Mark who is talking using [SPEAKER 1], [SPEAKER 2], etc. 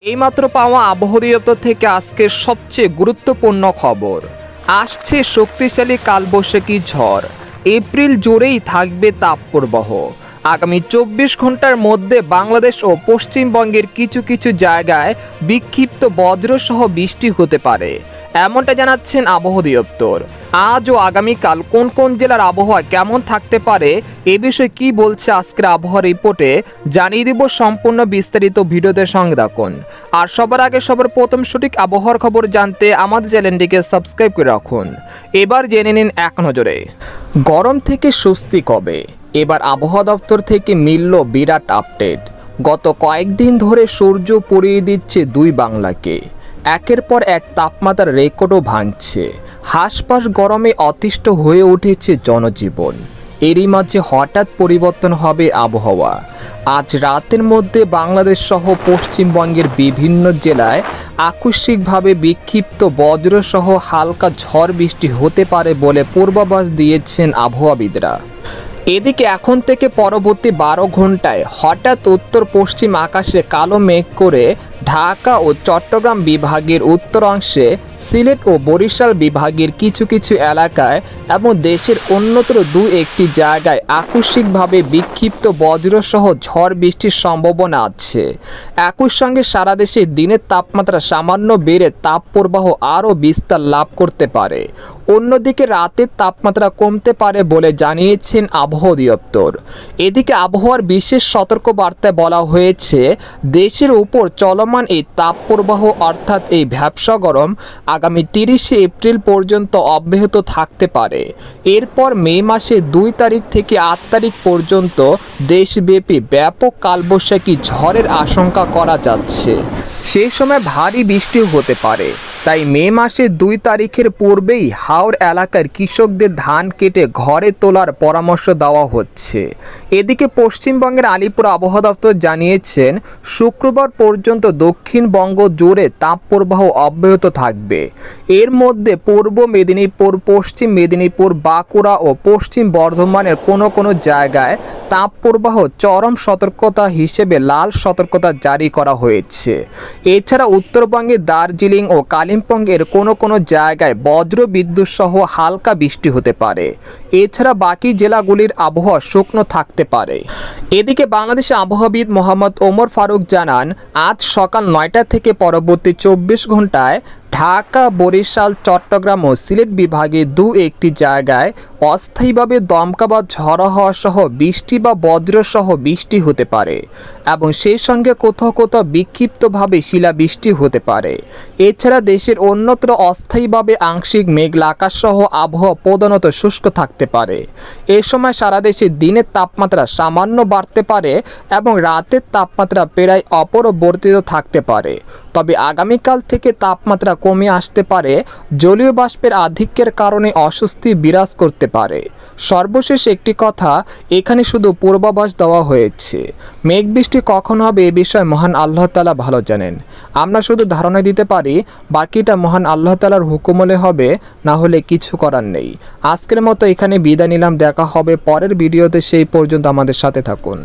[SPEAKER 1] এইমাত্র পাওয়া আবহাওয়া দপ্তর থেকে আজকের সবচেয়ে গুরুত্বপূর্ণ খবর। আসছে শক্তিশালী কালবৈশাখী ঝড়। এপ্রিল জুড়েই থাকবে তাপপ্রবাহ। আগামী 24 ঘন্টার মধ্যে বাংলাদেশ ও পশ্চিমবঙ্গের কিছু কিছু জায়গায় বিক্ষিপ্ত বজ্রসহ বৃষ্টি হতে পারে, এমনটা জানাচ্ছেন আবহাওয়া দপ্তর। আজ ও আগামীকাল কোন কোন জেলার আবহাওয়া কেমন থাকতে পারে এ বিষয়ে কি বলছে আজকের আবহাওয়া রিপোর্টে জানিয়ে দিব। সম্পূর্ণ বিস্তারিত ভিডিওতে সঙ্গে রাখুন। আর সবার আগে সবার প্রথম সঠিক আবহাওয়ার খবর জানতে আমাদের চ্যানেলটিকে সাবস্ক্রাইব করে রাখুন। এবার জেনে নিন এক নজরে গরম থেকে স্বস্তি কবে। এবার আবহাওয়া দপ্তর থেকে মিলল বিরাট আপডেট। গত কয়েকদিন ধরে সূর্য পুড়িয়ে দিচ্ছে দুই বাংলাকে। একের পর এক তাপমাত্রার রেকর্ডও ভাঙছে। হাঁসফাঁস গরমে অতিষ্ঠ হয়ে উঠেছে জনজীবন। এরই মাঝে হঠাৎ পরিবর্তন হবে আবহাওয়া। আজ রাতের মধ্যে বাংলাদেশ সহ পশ্চিমবঙ্গের বিভিন্ন জেলায় আকস্মিকভাবে বিক্ষিপ্ত বজ্রসহ হালকা ঝড় বৃষ্টি হতে পারে বলে পূর্বাভাস দিয়েছেন আবহাওয়াবিদরা। এদিকে এখন থেকে পরবর্তী 12 ঘন্টায় হঠাৎ উত্তর পশ্চিম আকাশে কালো মেঘ করে ঢাকা ও চট্টগ্রাম বিভাগের উত্তরাংশে, সিলেট ও বরিশাল বিভাগের কিছু কিছু এলাকায় এবং দেশের অন্যত্র একটি জায়গায় আকস্মিকভাবে বিক্ষিপ্ত বজ্রসহ ঝড় বৃষ্টির সম্ভাবনা আছে। একই সঙ্গে সারা দেশে দিনের তাপমাত্রা সামান্য বেড়ে তাপপ্রবাহ আরও বিস্তার লাভ করতে পারে। অন্যদিকে রাতের তাপমাত্রা কমতে পারে বলে জানিয়েছেন আবহাওয়া দপ্তর। এদিকে আবহাওয়ার বিশেষ সতর্কবার্তায় বলা হয়েছে, দেশের উপর চলমান এই তাপপ্রবাহ অর্থাৎ এই ভ্যাপসা গরম আগামী 30 এপ্রিল পর্যন্ত অব্যাহত থাকতে পারে। এরপর মে মাসে 2 তারিখ থেকে 8 তারিখ পর্যন্ত দেশব্যাপী ব্যাপক কালবৈশাখী ঝড়ের আশঙ্কা করা যাচ্ছে। সেই সময় ভারী বৃষ্টিও হতে পারে। তাই মে মাসের 2 তারিখের পূর্বেই হাওর এলাকার কৃষকদের ধান কেটে ঘরে তোলার পরামর্শ দেওয়া হচ্ছে। এদিকে পশ্চিমবঙ্গের আলিপুর আবহাওয়া দপ্তর জানিয়েছেন, শুক্রবার পর্যন্ত দক্ষিণবঙ্গ জুড়ে তাপপ্রবাহ অব্যাহত থাকবে। এর মধ্যে পূর্ব মেদিনীপুর, পশ্চিম মেদিনীপুর, বাঁকুড়া ও পশ্চিম বর্ধমানের কোনো জায়গায় তাপপ্রবাহ চরম সতর্কতা হিসেবে লাল সতর্কতা জারি করা হয়েছে। এছাড়া উত্তরবঙ্গের দার্জিলিং ও কালিম্পংয়ের কোনো জায়গায় বজ্র বিদ্যুৎ সহ হালকা বৃষ্টি হতে পারে। এছাড়া বাকি জেলাগুলির আবহাওয়া শুকনো থাকতে পারে। এদিকে বাংলাদেশে আবহাওয়াবিদ মোহাম্মদ ওমর ফারুক জানান, আজ সকাল 9টা থেকে পরবর্তী 24 ঘন্টায় ঢাকা, বরিশাল, চট্টগ্রাম ও সিলেট বিভাগে একটি জায়গায় অস্থায়ীভাবে দমকা বা ঝড়ো হওয়া সহ বৃষ্টি বা বজ্রসহ বৃষ্টি হতে পারে এবং সেই সঙ্গে কোথাও কোথাও বিক্ষিপ্তভাবে শিলাবৃষ্টি হতে পারে। এছাড়া দেশের অন্যত্র অস্থায়ীভাবে আংশিক মেঘলা আকাশ সহ আবহাওয়া প্রধানত শুষ্ক থাকতে পারে। এ সময় সারা দেশে দিনের তাপমাত্রা সামান্য বাড়তে পারে এবং রাতের তাপমাত্রা প্রায় অপরিবর্তিত থাকতে পারে। তবে আগামীকাল থেকে তাপমাত্রা কমে আসতে পারে। জলীয় বাষ্পের আধিক্যের কারণে অস্বস্তি বিরাজ করতে পারে। সর্বশেষ একটি কথা, এখানে শুধু পূর্বাভাস দেওয়া হয়েছে। মেঘ বৃষ্টি কখন হবে এ বিষয়ে মহান আল্লাহ তাআলা ভালো জানেন। আমরা শুধু ধারণা দিতে পারি, বাকিটা মহান আল্লাহ তাআলার হুকুম হলে হবে, না হলে কিছু করার নেই। আজকের মতো এখানে বিদায় নিলাম। দেখা হবে পরের ভিডিওতে। সেই পর্যন্ত আমাদের সাথে থাকুন।